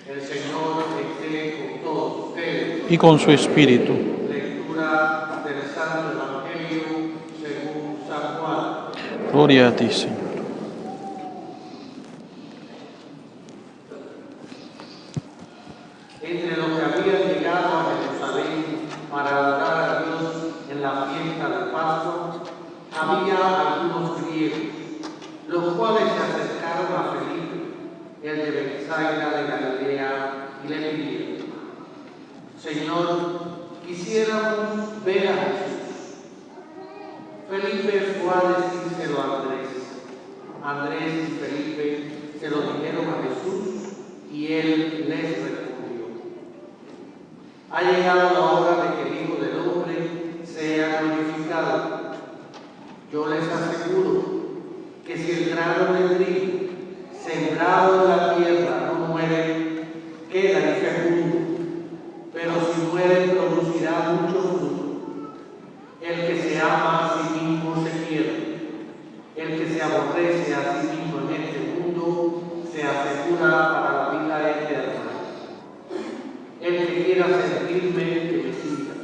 El Señor esté con todos ustedes. Y con su espíritu. Lectura del Santo Evangelio según San Juan. Gloria a ti, Señor. Entre los que habían llegado a Jerusalén para adorar a Dios en la fiesta de Pascua, había algunos griegos, los cuales se acercaron a Felipe, el de Betsaida de Galilea, y le pidieron: Señor, quisiéramos ver a Jesús. Felipe fue a decírselo a Andrés. Andrés y Felipe se lo dijeron a Jesús y él les respondió: ha llegado la hora de que el Hijo del Hombre sea glorificado. Yo les aseguro que si el grano de trigo sembrado en la tierra no muere, queda infecundo, pero si muere producirá mucho fruto. El que se ama a sí mismo se pierde. El que se aborrece a sí mismo en este mundo se asegura para la vida eterna. El que quiera servirme, que me siga,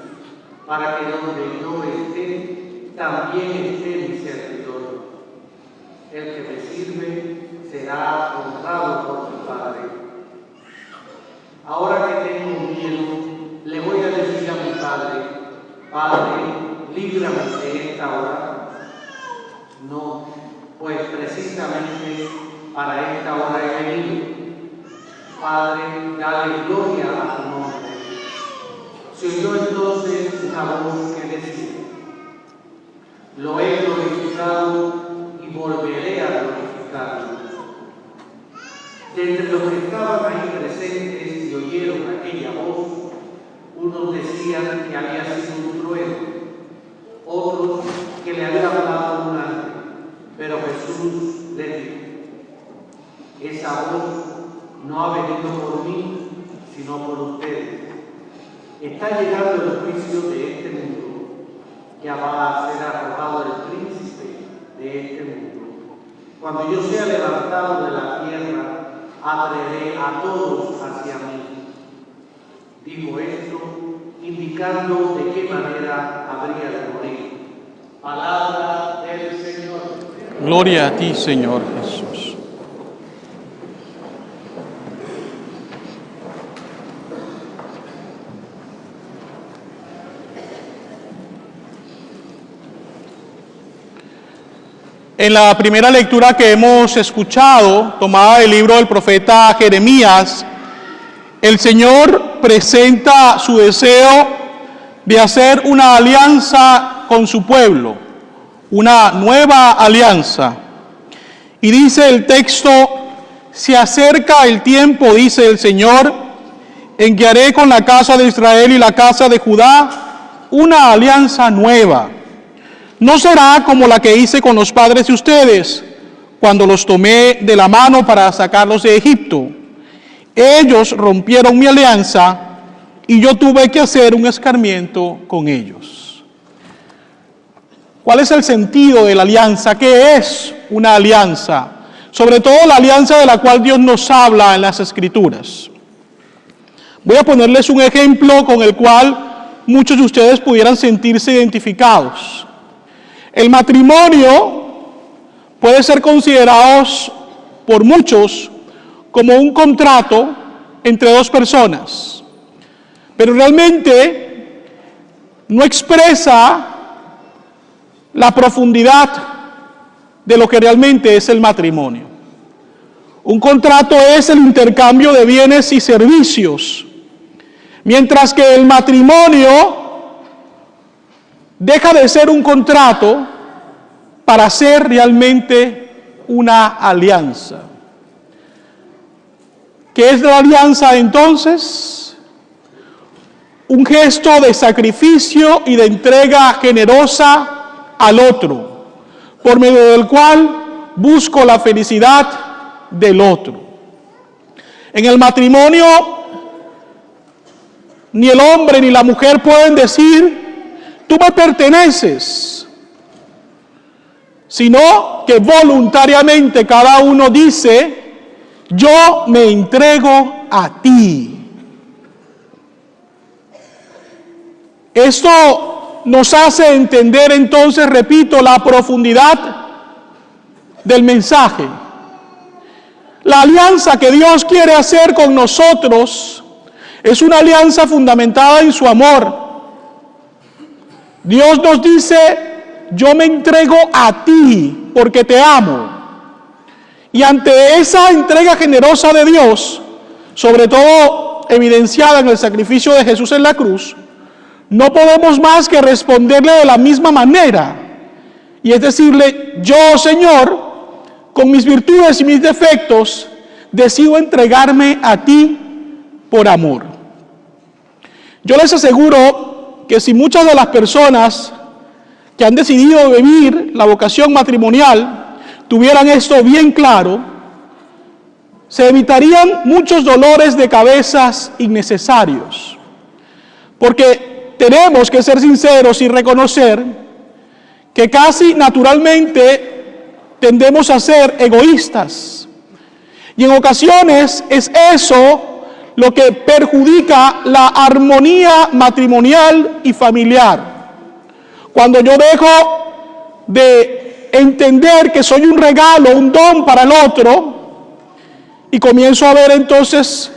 para que donde yo esté, también esté mi servidor. El que me sirve será honrado por mi Padre. Ahora que tengo miedo, le voy a decir a mi Padre: Padre, líbrame de esta hora. No, pues precisamente para esta hora he venido. Padre, dale gloria a tu nombre. Se oyó entonces una voz que decía: lo he glorificado y volveré a glorificarlo. De entre los que estaban ahí presentes y oyeron aquella voz, unos decían que había sido un trueno, otros que le había hablado un ángel, pero Jesús les dijo: esa voz no ha venido por mí, sino por ustedes. Está llegando el juicio de este mundo, ya va a ser arrojado el príncipe de este mundo. Cuando yo sea levantado de la tierra, atraeré a todos hacia mí. Dijo esto, indicando de qué manera habría de morir. Palabra del Señor. Gloria a ti, Señor Jesús. En la primera lectura que hemos escuchado, tomada del libro del profeta Jeremías, el Señor presenta su deseo de hacer una alianza con su pueblo, una nueva alianza. Y dice el texto: se acerca el tiempo, dice el Señor, en que haré con la casa de Israel y la casa de Judá una alianza nueva. No será como la que hice con los padres de ustedes, cuando los tomé de la mano para sacarlos de Egipto. Ellos rompieron mi alianza y yo tuve que hacer un escarmiento con ellos. ¿Cuál es el sentido de la alianza? ¿Qué es una alianza? Sobre todo la alianza de la cual Dios nos habla en las Escrituras. Voy a ponerles un ejemplo con el cual muchos de ustedes pudieran sentirse identificados. El matrimonio puede ser considerado por muchos como un contrato entre dos personas, pero realmente no expresa la profundidad de lo que realmente es el matrimonio. Un contrato es el intercambio de bienes y servicios, mientras que el matrimonio deja de ser un contrato para ser realmente una alianza. ¿Qué es la alianza entonces? Un gesto de sacrificio y de entrega generosa al otro, por medio del cual busco la felicidad del otro. En el matrimonio, ni el hombre ni la mujer pueden decir: tú me perteneces, sino que voluntariamente cada uno dice: yo me entrego a ti. Esto nos hace entender entonces, repito, la profundidad del mensaje. La alianza que Dios quiere hacer con nosotros es una alianza fundamentada en su amor. Dios nos dice, yo me entrego a ti porque te amo. Y ante esa entrega generosa de Dios, sobre todo evidenciada en el sacrificio de Jesús en la cruz, no podemos más que responderle de la misma manera. Y es decirle, yo, Señor, con mis virtudes y mis defectos, decido entregarme a ti por amor. Yo les aseguro que si muchas de las personas que han decidido vivir la vocación matrimonial tuvieran esto bien claro, se evitarían muchos dolores de cabezas innecesarios. Porque tenemos que ser sinceros y reconocer que casi naturalmente tendemos a ser egoístas. Y en ocasiones es eso lo que perjudica la armonía matrimonial y familiar. Cuando yo dejo de entender que soy un regalo, un don para el otro, y comienzo a ver entonces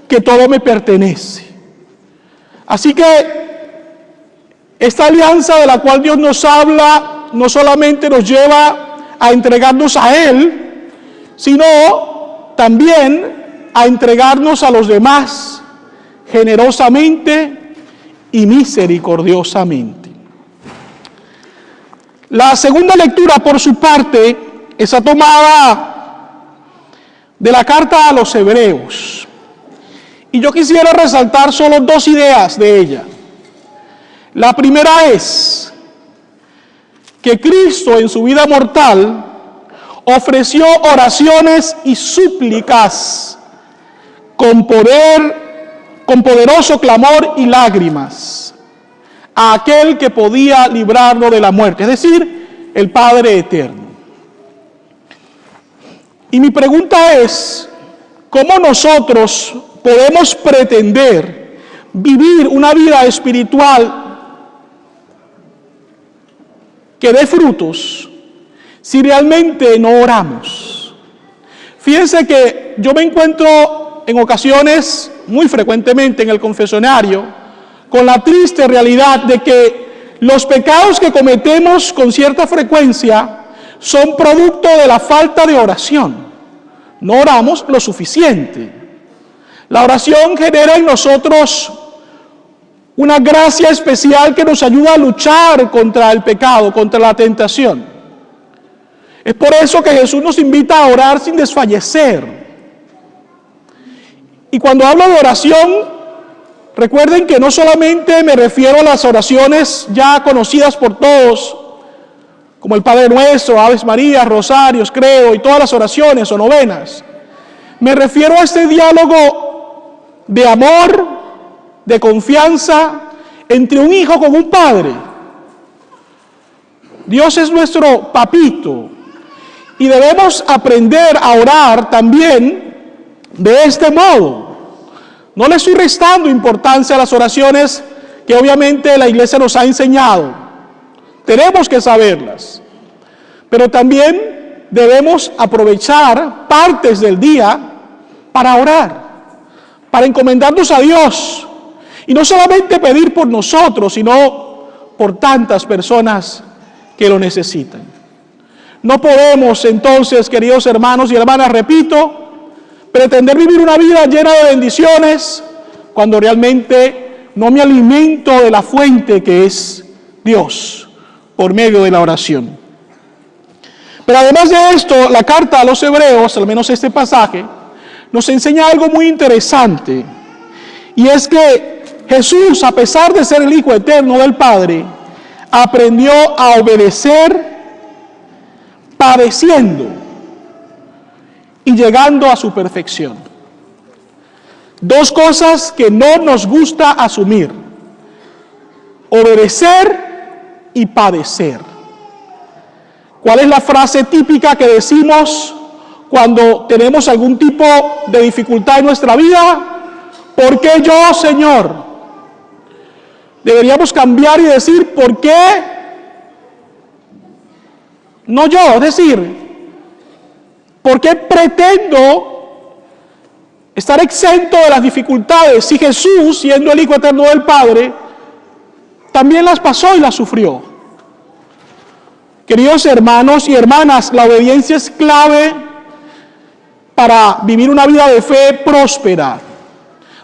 que todo me pertenece. Así que esta alianza de la cual Dios nos habla no solamente nos lleva a entregarnos a Él, sino también a entregarnos a los demás generosamente y misericordiosamente. La segunda lectura, por su parte, está tomada de la carta a los Hebreos. Y yo quisiera resaltar solo dos ideas de ella. La primera es que Cristo en su vida mortal ofreció oraciones y súplicas con poderoso clamor y lágrimas a aquel que podía librarlo de la muerte, es decir, el Padre Eterno. Y mi pregunta es, ¿cómo nosotros podemos pretender vivir una vida espiritual que dé frutos si realmente no oramos? Fíjense que yo me encuentro en ocasiones, muy frecuentemente en el confesionario, con la triste realidad de que los pecados que cometemos con cierta frecuencia son producto de la falta de oración. No oramos lo suficiente. La oración genera en nosotros una gracia especial que nos ayuda a luchar contra el pecado, contra la tentación. Es por eso que Jesús nos invita a orar sin desfallecer. Y cuando hablo de oración, recuerden que no solamente me refiero a las oraciones ya conocidas por todos, como el Padre Nuestro, Aves Marías, Rosarios, Creo y todas las oraciones o novenas. Me refiero a este diálogo de amor, de confianza entre un hijo con un padre. Dios es nuestro papito y debemos aprender a orar también de este modo. No le estoy restando importancia a las oraciones que obviamente la Iglesia nos ha enseñado. Tenemos que saberlas, pero también debemos aprovechar partes del día para orar, para encomendarnos a Dios. Y no solamente pedir por nosotros, sino por tantas personas que lo necesitan. No podemos entonces, queridos hermanos y hermanas, repito, pretender vivir una vida llena de bendiciones cuando realmente no me alimento de la fuente que es Dios por medio de la oración. Pero además de esto, la carta a los Hebreos, al menos este pasaje, nos enseña algo muy interesante. Y es que Jesús, a pesar de ser el Hijo eterno del Padre, aprendió a obedecer padeciendo y llegando a su perfección. Dos cosas que no nos gusta asumir: obedecer y padecer. ¿Cuál es la frase típica que decimos cuando tenemos algún tipo de dificultad en nuestra vida? ¿Por qué yo, Señor? Deberíamos cambiar y decir, ¿por qué no yo? Es decir, ¿por qué pretendo estar exento de las dificultades si Jesús, siendo el Hijo eterno del Padre, también las pasó y las sufrió? Queridos hermanos y hermanas, la obediencia es clave para vivir una vida de fe próspera.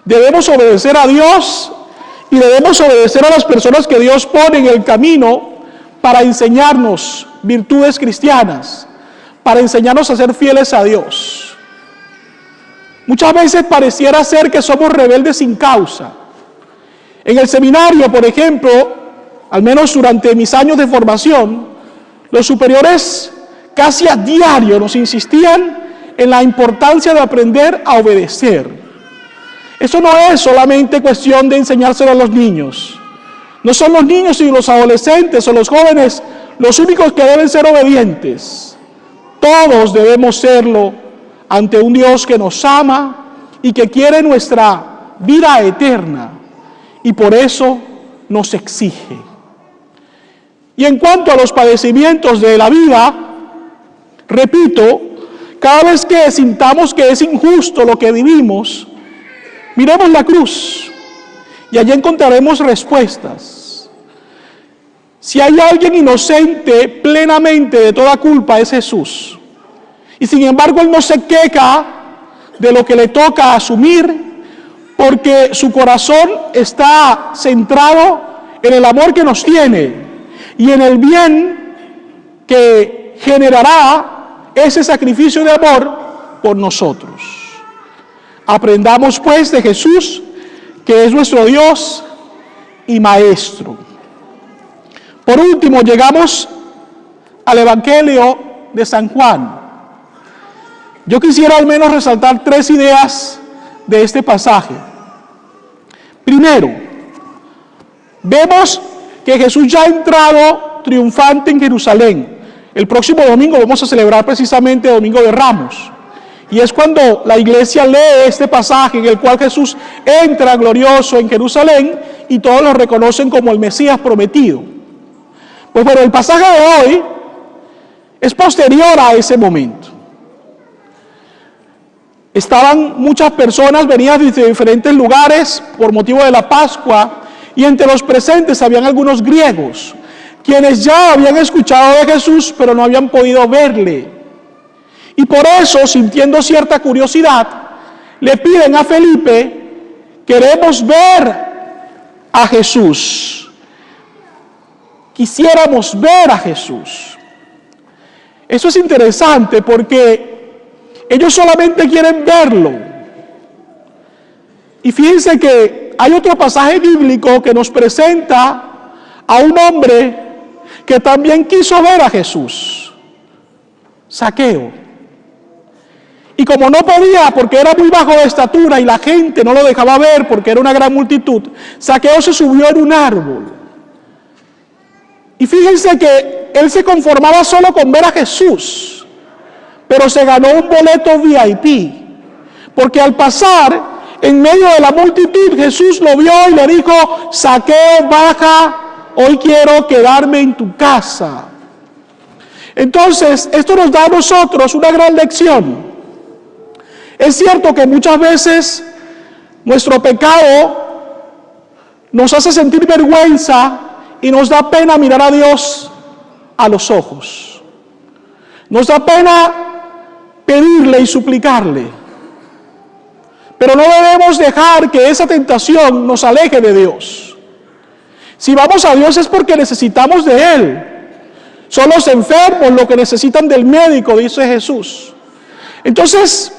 Debemos obedecer a Dios y debemos obedecer a las personas que Dios pone en el camino para enseñarnos virtudes cristianas, para enseñarnos a ser fieles a Dios. Muchas veces pareciera ser que somos rebeldes sin causa. En el seminario, por ejemplo, al menos durante mis años de formación, los superiores casi a diario nos insistían en la importancia de aprender a obedecer. Eso no es solamente cuestión de enseñárselo a los niños. No son los niños y los adolescentes o los jóvenes los únicos que deben ser obedientes. Todos debemos serlo ante un Dios que nos ama y que quiere nuestra vida eterna, y por eso nos exige. Y en cuanto a los padecimientos de la vida, repito, cada vez que sintamos que es injusto lo que vivimos, miremos la cruz y allí encontraremos respuestas. Si hay alguien inocente plenamente de toda culpa, es Jesús. Y sin embargo, Él no se queja de lo que le toca asumir, porque su corazón está centrado en el amor que nos tiene y en el bien que generará ese sacrificio de amor por nosotros. Aprendamos pues de Jesús, que es nuestro Dios y Maestro. Por último, llegamos al Evangelio de San Juan. Yo quisiera al menos resaltar 3 ideas de este pasaje. Primero, vemos que Jesús ya ha entrado triunfante en Jerusalén. El próximo domingo vamos a celebrar precisamente Domingo de Ramos. Y es cuando la iglesia lee este pasaje en el cual Jesús entra glorioso en Jerusalén y todos lo reconocen como el Mesías prometido. Pues bueno, el pasaje de hoy es posterior a ese momento. Estaban muchas personas venidas desde diferentes lugares por motivo de la Pascua, y entre los presentes habían algunos griegos, quienes ya habían escuchado de Jesús, pero no habían podido verle. Y por eso, sintiendo cierta curiosidad, le piden a Felipe: queremos ver a Jesús. Quisiéramos ver a Jesús. Eso es interesante porque ellos solamente quieren verlo. Y fíjense que hay otro pasaje bíblico que nos presenta a un hombre que también quiso ver a Jesús, Zaqueo. Y como no podía, porque era muy bajo de estatura y la gente no lo dejaba ver porque era una gran multitud, Zaqueo se subió en un árbol. Y fíjense que él se conformaba solo con ver a Jesús, pero se ganó un boleto VIP, porque al pasar en medio de la multitud, Jesús lo vio y le dijo: Zaqueo, baja, hoy quiero quedarme en tu casa. Entonces, esto nos da a nosotros una gran lección. Es cierto que muchas veces nuestro pecado nos hace sentir vergüenza y nos da pena mirar a Dios a los ojos. Nos da pena pedirle y suplicarle. Pero no debemos dejar que esa tentación nos aleje de Dios. Si vamos a Dios es porque necesitamos de Él. Son los enfermos los que necesitan del médico, dice Jesús. Entonces,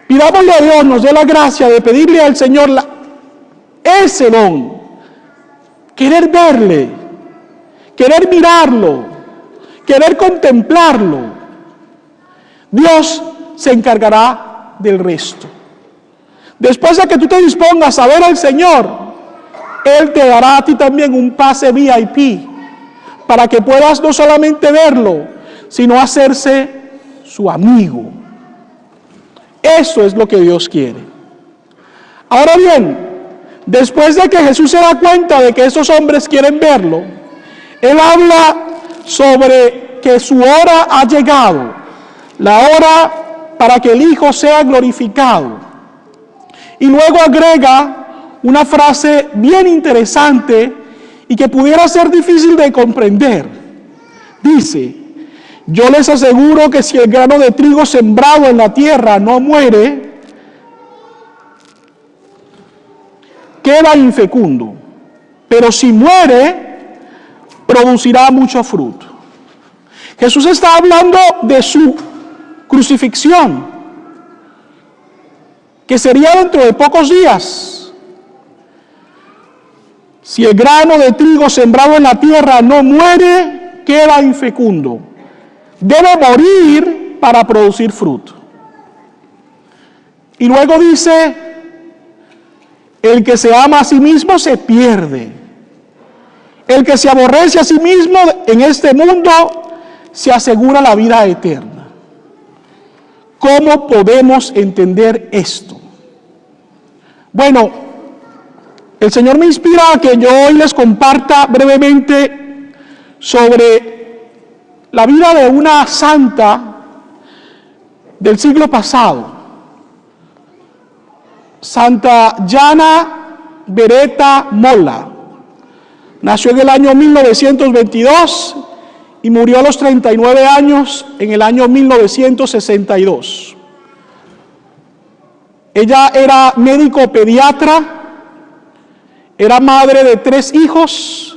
pidámosle a Dios, nos dé la gracia de pedirle al Señor ese don. Querer verle, querer mirarlo, querer contemplarlo. Dios se encargará del resto. Después de que tú te dispongas a ver al Señor, Él te dará a ti también un pase VIP para que puedas no solamente verlo, sino hacerse su amigo. Eso es lo que Dios quiere. Ahora bien, después de que Jesús se da cuenta de que estos hombres quieren verlo, Él habla sobre que su hora ha llegado, la hora para que el Hijo sea glorificado. Y luego agrega una frase bien interesante y que pudiera ser difícil de comprender. Dice: yo les aseguro que si el grano de trigo sembrado en la tierra no muere, queda infecundo, pero si muere, producirá mucho fruto. Jesús está hablando de su crucifixión, que sería dentro de pocos días. Si el grano de trigo sembrado en la tierra no muere, queda infecundo. Debe morir para producir fruto. Y luego dice: el que se ama a sí mismo se pierde. El que se aborrece a sí mismo en este mundo se asegura la vida eterna. ¿Cómo podemos entender esto? Bueno, el Señor me inspira a que yo hoy les comparta brevemente sobre la vida de una santa del siglo pasado, Santa Jana Beretta Molla. Nació en el año 1922 y murió a los 39 años en el año 1962. Ella era médico pediatra, era madre de 3 hijos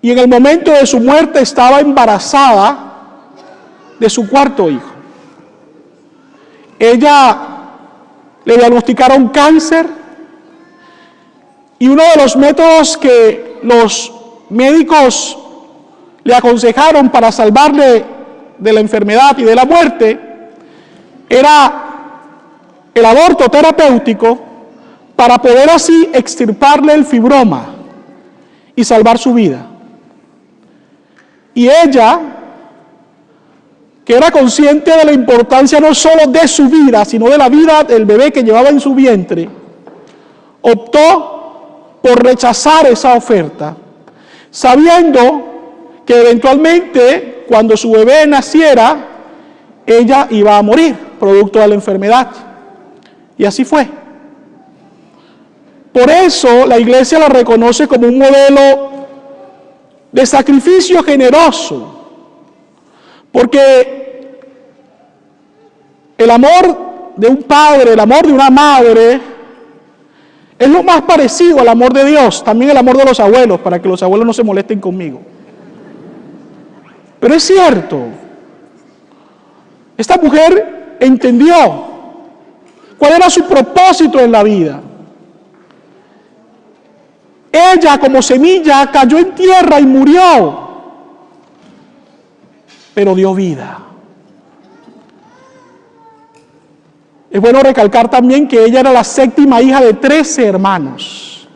y en el momento de su muerte estaba embarazada de su 4º hijo. Ella le diagnosticaron cáncer y uno de los métodos que los médicos le aconsejaron para salvarle de la enfermedad y de la muerte era el aborto terapéutico, para poder así extirparle el fibroma y salvar su vida. Y ella, que era consciente de la importancia no solo de su vida, sino de la vida del bebé que llevaba en su vientre, optó por rechazar esa oferta, sabiendo que eventualmente, cuando su bebé naciera, ella iba a morir, producto de la enfermedad. Y así fue. Por eso la Iglesia la reconoce como un modelo de sacrificio generoso, porque el amor de un padre, el amor de una madre, es lo más parecido al amor de Dios, también el amor de los abuelos, para que los abuelos no se molesten conmigo. Pero es cierto, esta mujer entendió cuál era su propósito en la vida. Ella, como semilla, cayó en tierra y murió, pero dio vida. Es bueno recalcar también que ella era la 7ª hija de 13 hermanos.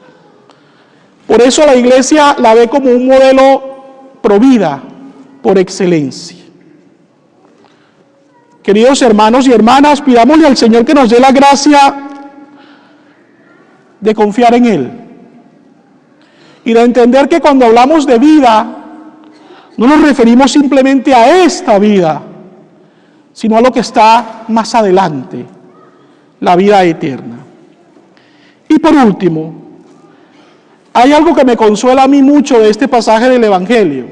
Por eso la Iglesia la ve como un modelo pro vida por excelencia. Queridos hermanos y hermanas, pidámosle al Señor que nos dé la gracia de confiar en Él y de entender que cuando hablamos de vida no nos referimos simplemente a esta vida, sino a lo que está más adelante, la vida eterna. Y por último, hay algo que me consuela a mí mucho de este pasaje del Evangelio,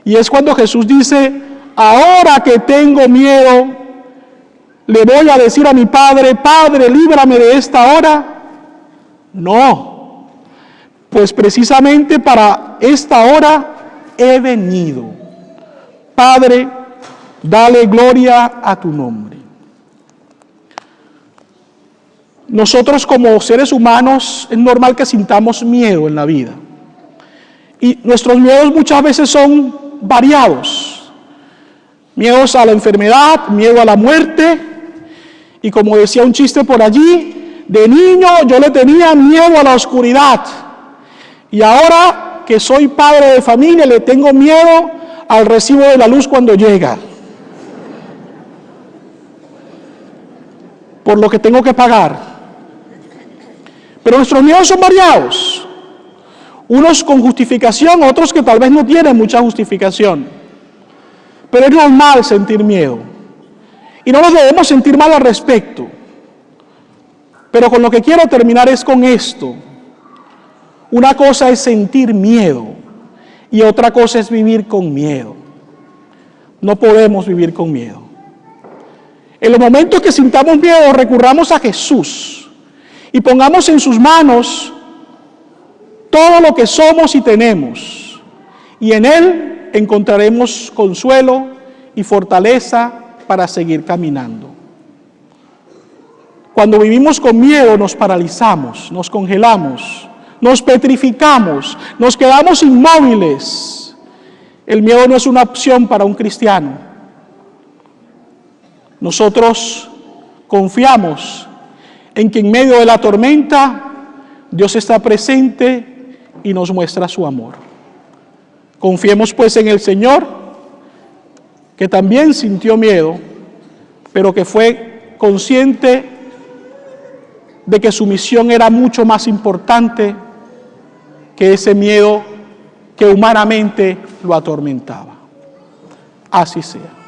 y es cuando Jesús dice: ahora que tengo miedo, le voy a decir a mi Padre: Padre, líbrame de esta hora. No, pues precisamente para esta hora he venido. Padre, dale gloria a tu nombre. Nosotros como seres humanos es normal que sintamos miedo en la vida. Y nuestros miedos muchas veces son variados. Miedos a la enfermedad, miedo a la muerte. Y como decía un chiste por allí, de niño yo le tenía miedo a la oscuridad. Y ahora que soy padre de familia le tengo miedo al recibo de la luz cuando llega. por lo que tengo que pagar. Pero nuestros miedos son variados. Unos con justificación, otros que tal vez no tienen mucha justificación. Pero es normal sentir miedo. Y no nos debemos sentir mal al respecto. Pero con lo que quiero terminar es con esto. Una cosa es sentir miedo y otra cosa es vivir con miedo. No podemos vivir con miedo. En los momentos que sintamos miedo, recurramos a Jesús y pongamos en sus manos todo lo que somos y tenemos. Y en Él encontraremos consuelo y fortaleza para seguir caminando. Cuando vivimos con miedo nos paralizamos, nos congelamos, nos petrificamos, nos quedamos inmóviles. El miedo no es una opción para un cristiano. Nosotros confiamos en que en medio de la tormenta Dios está presente y nos muestra su amor. Confiemos pues en el Señor, que también sintió miedo, pero que fue consciente de que su misión era mucho más importante que ese miedo que humanamente lo atormentaba. Así sea.